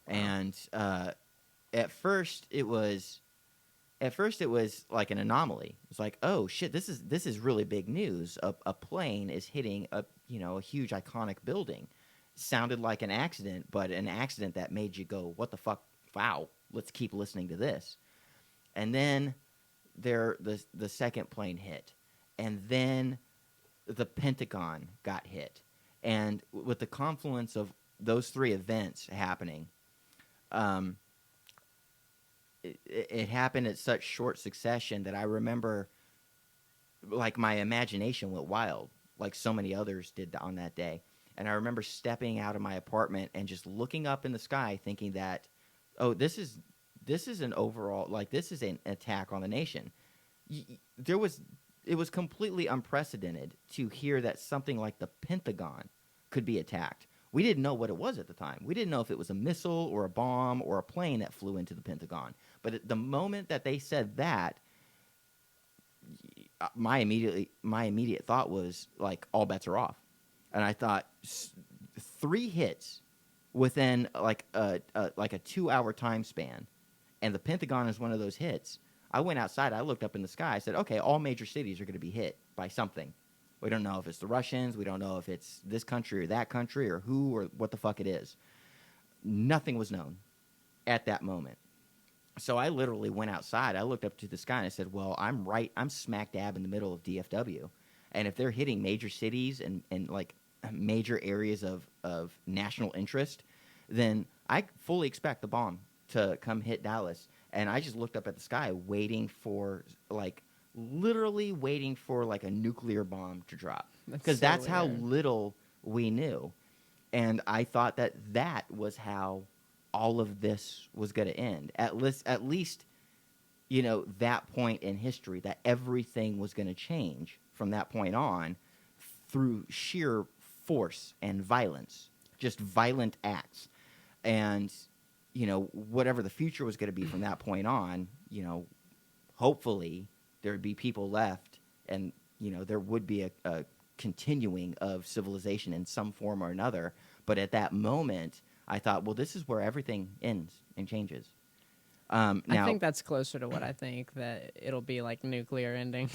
Wow. And at first it was like an anomaly. It's like, oh shit, this is really big news. A plane is hitting a huge iconic building. Sounded like an accident, but an accident that made you go, what the fuck? Wow, let's keep listening to this. And then the second plane hit, and then the Pentagon got hit. And with the confluence of those three events happening, it happened at such short succession that I remember, like, my imagination went wild, like so many others did on that day. And I remember stepping out of my apartment and just looking up in the sky, thinking that, oh, this is an overall, like, this is an attack on the nation. It was completely unprecedented to hear that something like the Pentagon could be attacked. We didn't know what it was at the time. We didn't know if it was a missile or a bomb or a plane that flew into the Pentagon. But at the moment that they said that, my immediate thought was, like, all bets are off. And I thought, 3 hits within like a 2-hour time span, and the Pentagon is one of those hits. I went outside. I looked up in the sky. I said, okay, all major cities are going to be hit by something. We don't know if it's the Russians. We don't know if it's this country or that country or who or what the fuck it is. Nothing was known at that moment. So I literally went outside. I looked up to the sky and I said, well, I'm smack dab in the middle of DFW. And if they're hitting major cities and like major areas of national interest, then I fully expect the bomb to come hit Dallas. And I just looked up at the sky literally waiting for like a nuclear bomb to drop. Because that's how little we knew. And I thought that was how all of this was going to end. At least, that point in history, that everything was going to change from that point on through sheer force and violence, just violent acts. And, whatever the future was going to be from that point on, hopefully there would be people left and, there would be a continuing of civilization in some form or another. But at that moment, I thought, well, this is where everything ends and changes. Now, I think that's closer to what I think, that it'll be like nuclear ending.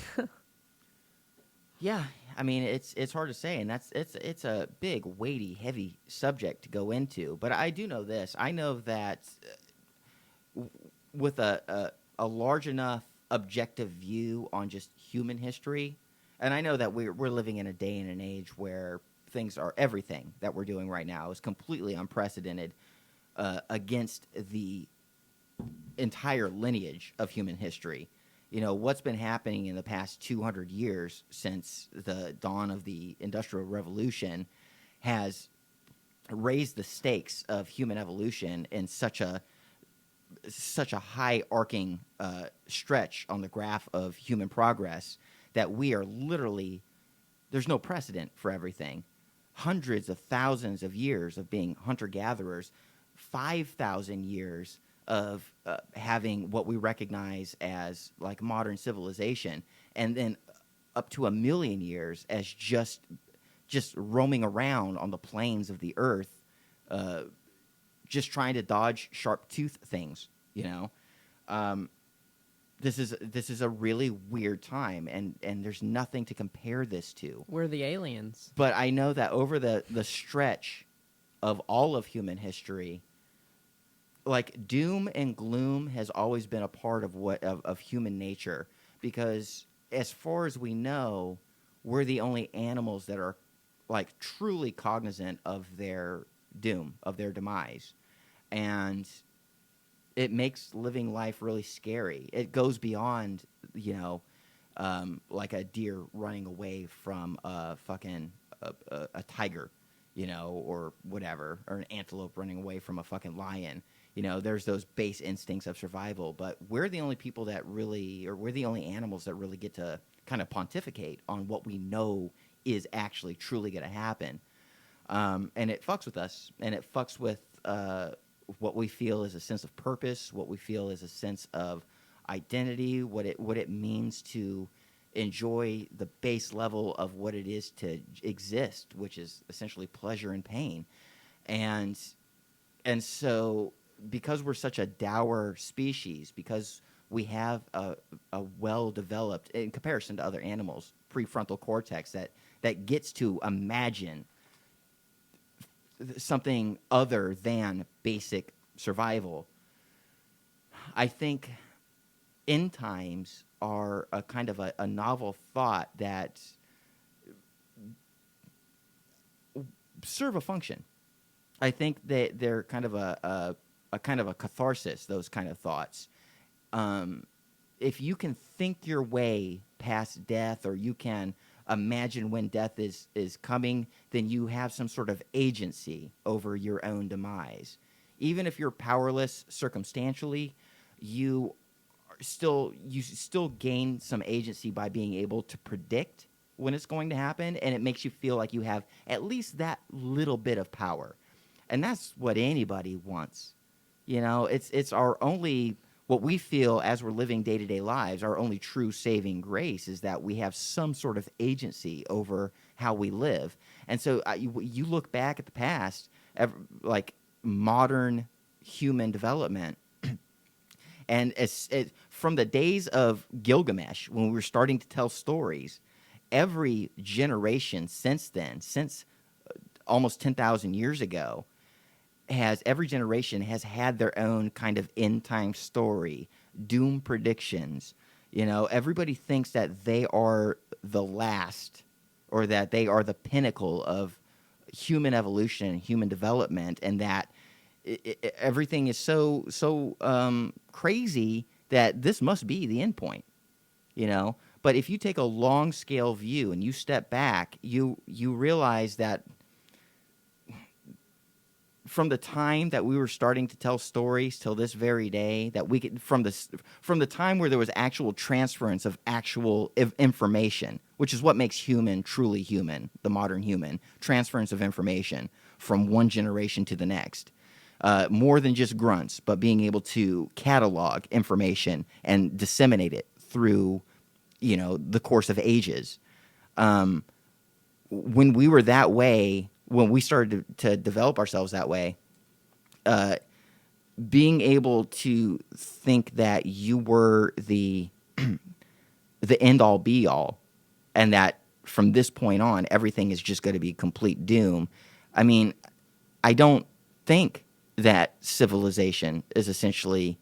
Yeah, I mean, it's hard to say, and it's a big, weighty, heavy subject to go into. But I do know this. I know that with a large enough objective view on just human history, and I know that we're living in a day and an age where everything that we're doing right now is completely unprecedented against the entire lineage of human history. What's been happening in the past 200 years since the dawn of the Industrial Revolution has raised the stakes of human evolution in such a high arcing stretch on the graph of human progress that we are literally, there's no precedent for everything. Hundreds of thousands of years of being hunter-gatherers, 5,000 years of having what we recognize as like modern civilization, and then up to 1 million years as just roaming around on the plains of the earth, just trying to dodge sharp-toothed things. This is a really weird time, and there's nothing to compare this to. We're the aliens. But I know that over the stretch of all of human history, like doom and gloom has always been a part of human nature, because as far as we know, we're the only animals that are like truly cognizant of their doom, of their demise. And it makes living life really scary. It goes beyond, like a deer running away from a tiger, or whatever, or an antelope running away from a fucking lion. There's those base instincts of survival, but we're the only people that really, or we're the only animals that really get to kind of pontificate on what we know is actually truly going to happen. And it fucks with us, and it fucks with what we feel is a sense of purpose, what we feel is a sense of identity, what it means to enjoy the base level of what it is to exist, which is essentially pleasure and pain. And so because we're such a dour species, because we have a well-developed, in comparison to other animals, prefrontal cortex that gets to imagine something other than basic survival, I think end times are a kind of a novel thought that serve a function. I think that they're kind of a kind of a catharsis, those kind of thoughts. If you can think your way past death, or you can imagine when death is coming, then you have some sort of agency over your own demise. Even if you're powerless circumstantially, you still gain some agency by being able to predict when it's going to happen, and it makes you feel like you have at least that little bit of power. And that's what anybody wants. It's our only, what we feel as we're living day-to-day lives, our only true saving grace is that we have some sort of agency over how we live. And so you look back at the past, like modern human development, and from the days of Gilgamesh, when we were starting to tell stories, every generation since then, since almost 10,000 years ago, every generation has had their own kind of end time story, doom predictions. Everybody thinks that they are the last, or that they are the pinnacle of human evolution and human development, and that everything is so crazy that this must be the end point. But if you take a long scale view and you step back, you realize that from the time that we were starting to tell stories till this very day, that we could, from the time where there was actual transference of actual information, which is what makes human truly human, the modern human, transference of information from one generation to the next. More than just grunts, but being able to catalog information and disseminate it through, the course of ages. When we were that way, when we started to develop ourselves that way, being able to think that you were the end-all be-all, and that from this point on, everything is just going to be complete doom. I mean, I don't think that civilization is essentially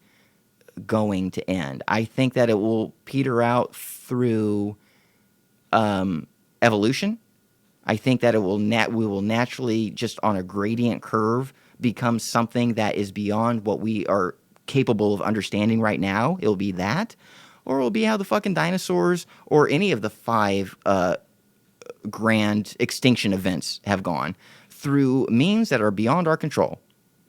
going to end. I think that it will peter out through evolution. I think that we will naturally, just on a gradient curve, become something that is beyond what we are capable of understanding right now, it'll be that, or it'll be how the fucking dinosaurs or any of the 5 grand extinction events have gone through means that are beyond our control.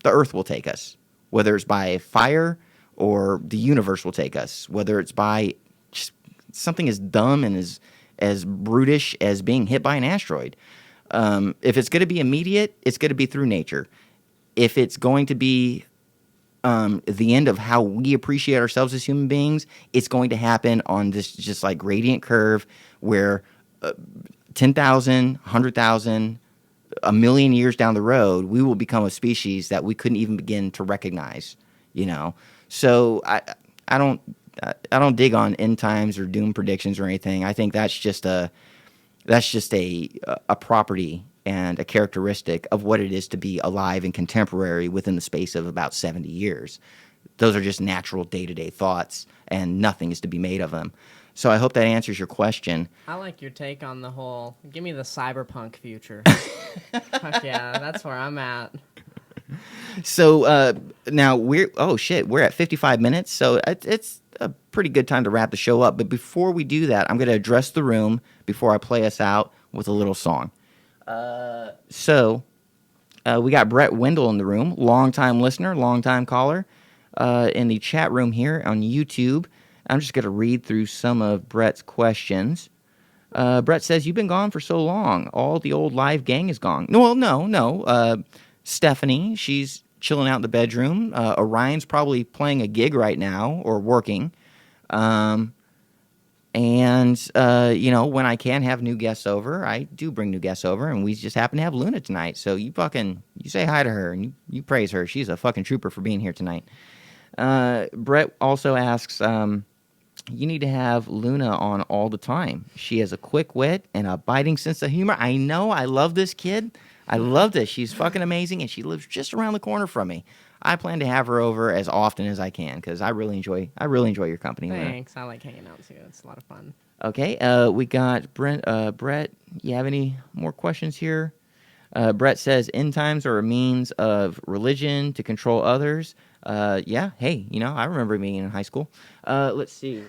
The Earth will take us, whether it's by fire or the universe will take us, whether it's by just something as dumb and as brutish as being hit by an asteroid. If it's going to be immediate, it's going to be through nature. If it's going to be the end of how we appreciate ourselves as human beings, it's going to happen on this just like gradient curve where 10,000, 100,000, a million years down the road, we will become a species that we couldn't even begin to recognize, you know? So I don't dig on end times or doom predictions or anything. I think that's just a property and a characteristic of what it is to be alive and contemporary within the space of about 70 years. Those are just natural day-to-day thoughts, and nothing is to be made of them. So I hope that answers your question. I like your take on the whole, give me the cyberpunk future. Fuck yeah, that's where I'm at. So now we're at 55 minutes, so it's a pretty good time to wrap the show up. But before we do that, I'm going to address the room before I play us out with a little song. So we got Brett Wendell in the room, longtime listener, longtime caller, in the chat room here on YouTube. I'm just going to read through some of Brett's questions. Brett says, you've been gone for so long. All the old live gang is gone. No. Stephanie, she's chilling out in the bedroom. Orion's probably playing a gig right now or working. When I can have new guests over, I do bring new guests over, and we just happen to have Luna tonight. So you say hi to her, and you praise her. She's a fucking trooper for being here tonight. Brett also asks, you need to have Luna on all the time. She has a quick wit and a biting sense of humor. I know. I love this kid. I love this. She's fucking amazing, and she lives just around the corner from me. I plan to have her over as often as I can because I really enjoy your company. Thanks. I like hanging out too. It's a lot of fun. Okay. We got Brett. You have any more questions here? Brett says end times are a means of religion to control others. Yeah. Hey, I remember being in high school. Let's see.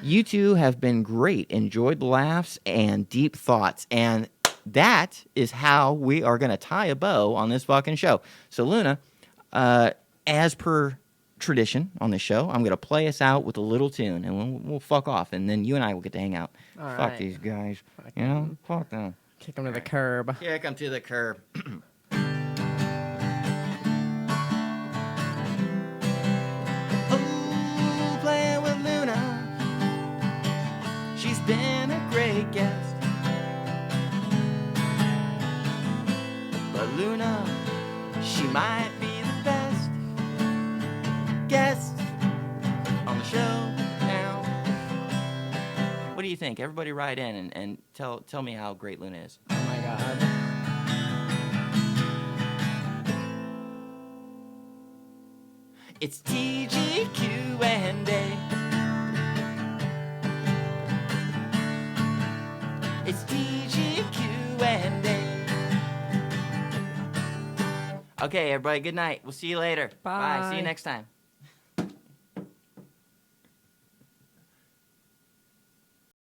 You two have been great. Enjoyed the laughs and deep thoughts. And that is how we are going to tie a bow on this fucking show. So, Luna, as per tradition on this show, I'm going to play us out with a little tune, and we'll fuck off, and then you and I will get to hang out. All fuck right. These guys. Fuck them. Kick them to the curb. Kick them to the curb. Oh, playing with Luna. She's been a great guest. But Luna, she might be the best guest on the show now. What do you think? Everybody write in and tell me how great Luna is. Oh my god. It's TGQ&A. It's TGQ&A. Okay, everybody, good night. We'll see you later. Bye. See you next time.